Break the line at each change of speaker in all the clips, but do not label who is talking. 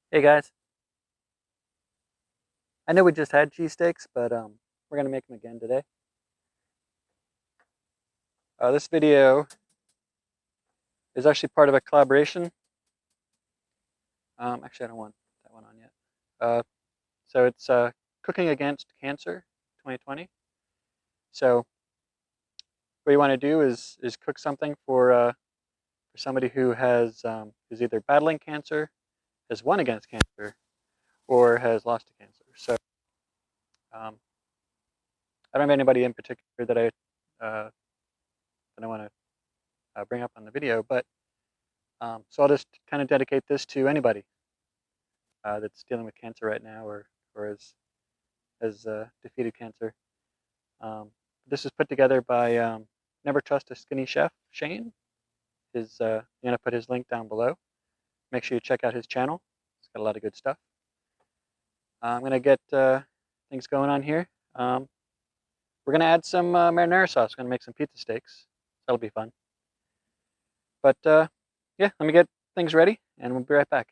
Hey guys, I know we just had cheesesteaks, but we're gonna make them again today. This video is actually part of a collaboration. Actually, I don't want that one on yet. So it's Cooking Against Cancer 2020. So what you want to do is cook something for somebody who who's either battling cancer, has won against cancer, or has lost to cancer. So um, I don't have anybody in particular that I want to bring up on the video, but so I'll just kind of dedicate this to anybody that's dealing with cancer right now or has defeated cancer. This is put together by Never Trust a Skinny Chef, Shane. I'm going to put his link down below. Make sure you check out his channel. It's got a lot of good stuff. I'm going to get things going on here. We're going to add some marinara sauce. We're going to make some pizza steaks. That'll be fun. But yeah, let me get things ready, and we'll be right back.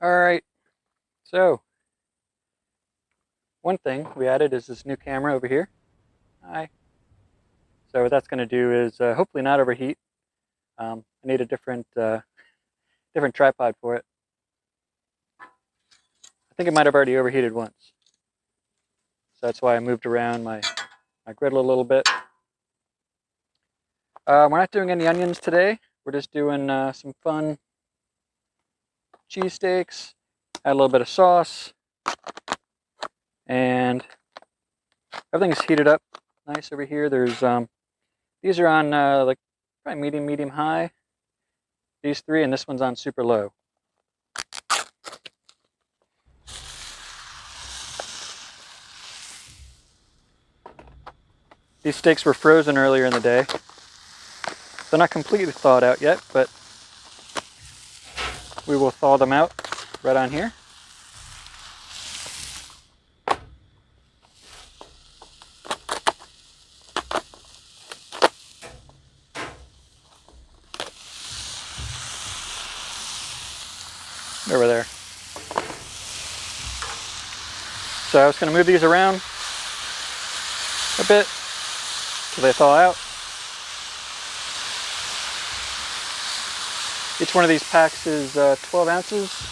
All right, so one thing we added is this new camera over here. Hi. So what that's going to do is hopefully not overheat. I need a different tripod for it. I think it might have already overheated once. So that's why I moved around my griddle a little bit. We're not doing any onions today. We're just doing some fun cheesesteaks. Add a little bit of sauce. And everything's heated up nice over here. These are on like probably medium high. These three, and this one's on super low. These steaks were frozen earlier in the day. They're not completely thawed out yet, but we will thaw them out right on here. Over there. So I was going to move these around a bit till they thaw out. Each one of these packs is 12 ounces.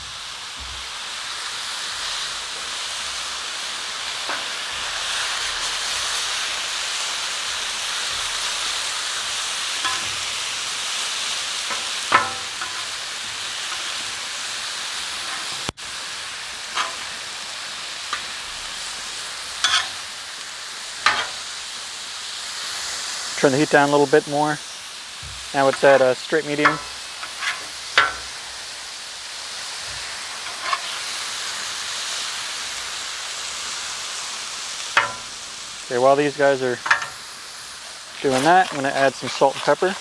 Turn the heat down a little bit more. Now it's at straight medium. Okay, while these guys are doing that, I'm going to add some salt and pepper.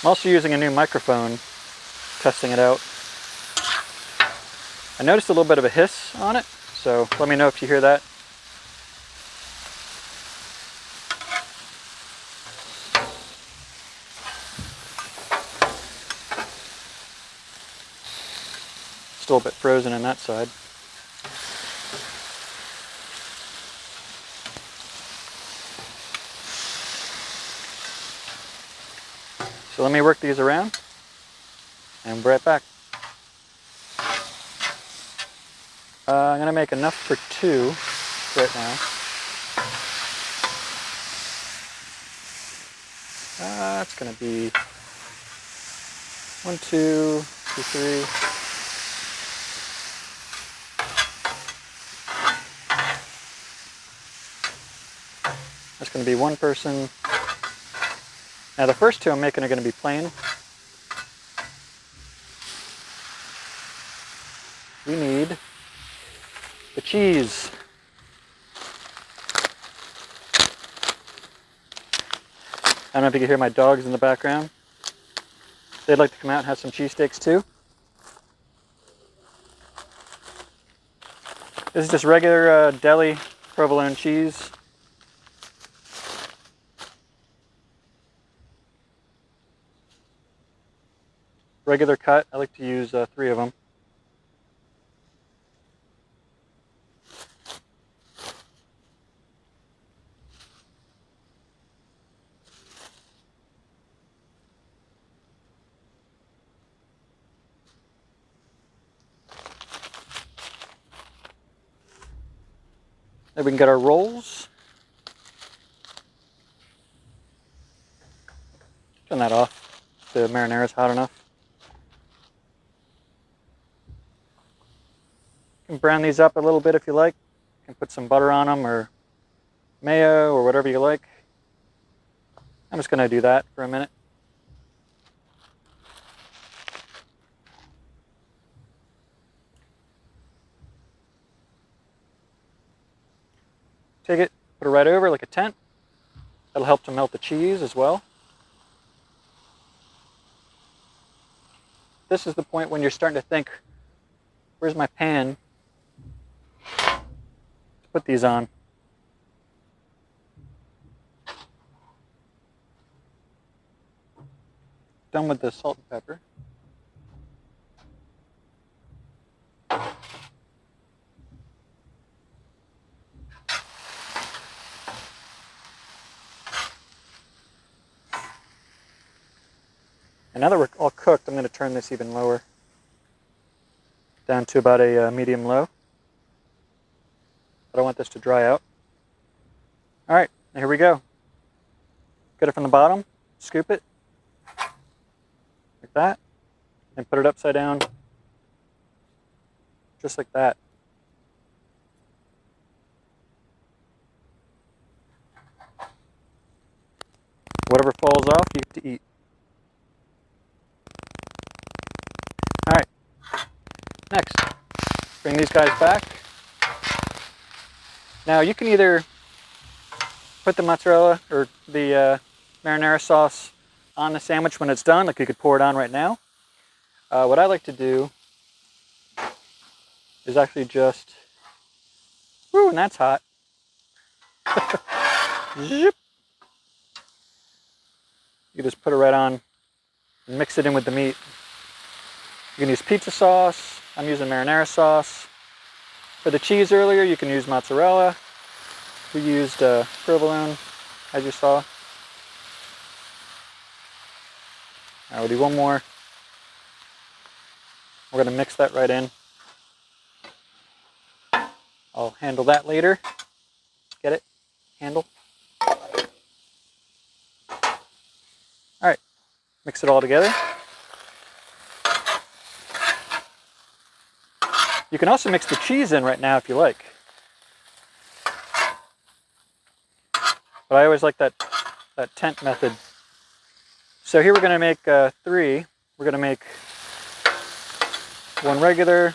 I'm also using a new microphone, testing it out. I noticed a little bit of a hiss on it, so let me know if you hear that. Still a bit frozen on that side. So let me work these around, and we'll be right back. I'm going to make enough for 2 right now. It's going to be 1, 2, 3. That's going to be 1 person. Now the first 2 I'm making are going to be plain. We need the cheese. I don't know if you can hear my dogs in the background. They'd like to come out and have some cheesesteaks too. This is just regular deli provolone cheese. Regular cut. I like to use 3 of them. Then we can get our rolls. Turn that off. The marinara is hot enough. You can brown these up a little bit if you like. You can put some butter on them or mayo or whatever you like. I'm just going to do that for a minute. Take it, put it right over like a tent. That'll help to melt the cheese as well. This is the point when you're starting to think, where's my pan to put these on? Done with the salt and pepper. And now that we're all cooked, I'm going to turn this even lower, down to about a medium low. I don't want this to dry out. All right, here we go. Get it from the bottom, scoop it, like that, and put it upside down, just like that. Whatever falls off, you get to eat. All right, next, bring these guys back. Now you can either put the mozzarella or the marinara sauce on the sandwich when it's done, like you could pour it on right now. What I like to do is actually just, woo, and that's hot. Zip. You just put it right on and mix it in with the meat. You can use pizza sauce. I'm using marinara sauce. For the cheese earlier, you can use mozzarella. We used provolone, as you saw. Now we'll do one more. We're going to mix that right in. I'll handle that later. Get it? Handle. All right, mix it all together. You can also mix the cheese in right now if you like. But I always like that tent method. So here we're going to make 3. We're going to make 1 regular,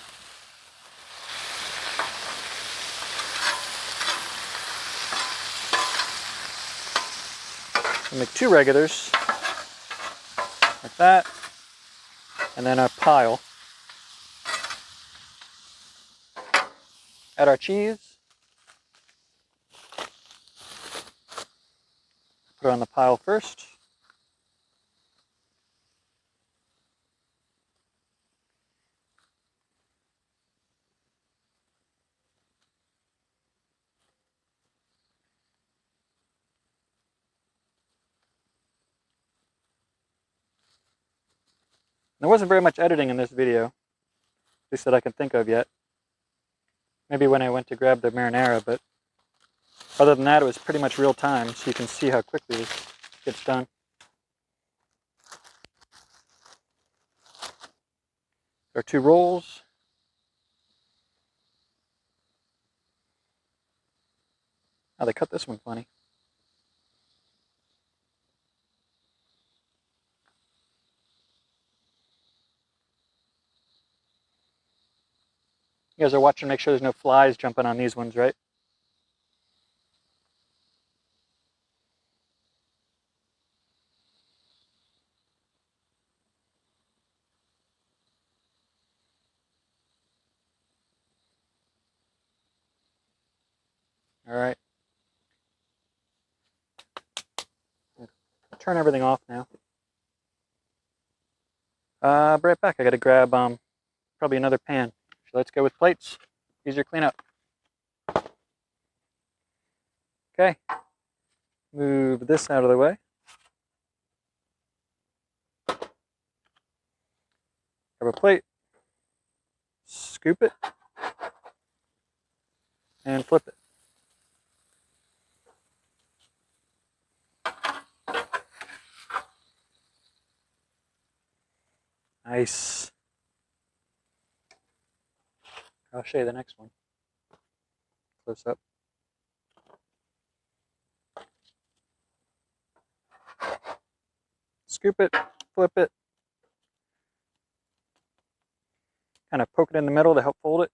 we'll make 2 regulars, like that, and then a pile. Add our cheese. Put it on the pile first. There wasn't very much editing in this video, at least that I can think of yet. maybe when I went to grab the marinara, but other than that, it was pretty much real time, so you can see how quickly this gets done. Our 2 rolls. Oh, they cut this one funny. You guys are watching to make sure there's no flies jumping on these ones, right? All right. Turn everything off now. Be right back. I got to grab probably another pan. So let's go with plates. Easier cleanup. Okay. Move this out of the way. Grab a plate. Scoop it. And flip it. Nice. I'll show you the next one. Close up. Scoop it, flip it. Kind of poke it in the middle to help fold it.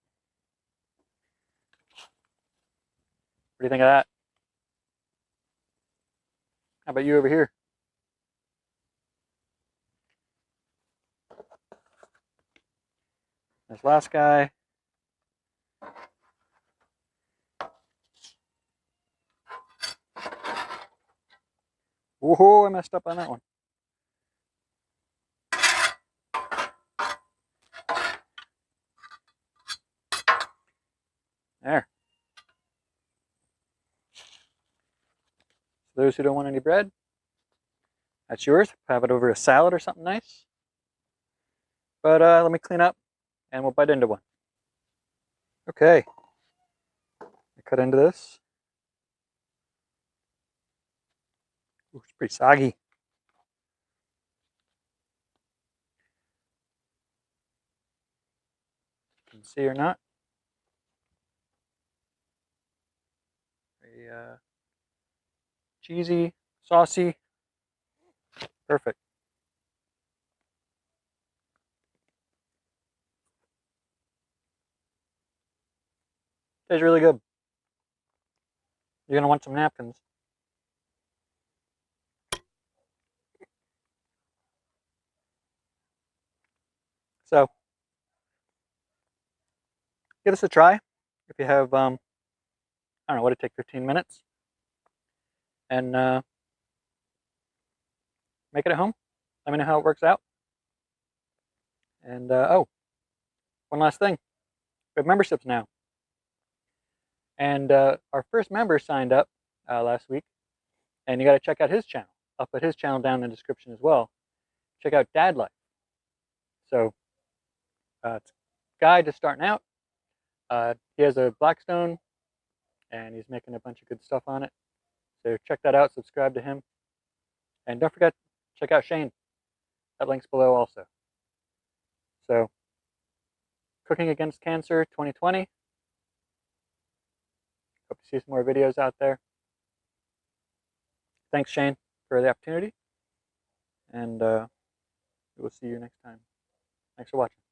What do you think of that? How about you over here? This last guy. Whoa, I messed up on that one. There. For those who don't want any bread, that's yours. Have it over a salad or something nice. But let me clean up and we'll bite into one. Okay. I cut into this. Ooh, it's pretty soggy. You can see or not. Very cheesy, saucy. Perfect. Tastes really good. You're going to want some napkins. So, give this a try. If you have, I don't know, what it take 15 minutes. And make it at home. Let me know how it works out. And, oh, one last thing. We have memberships now. And our first member signed up last week. And you got to check out his channel. I'll put his channel down in the description as well. Check out Dad Life. So, it's a guy just starting out. He has a Blackstone, and he's making a bunch of good stuff on it. So check that out, subscribe to him. And don't forget, check out Shane. That link's below also. So, Cooking Against Cancer 2020. Hope to see some more videos out there. Thanks, Shane, for the opportunity. And we'll see you next time. Thanks for watching.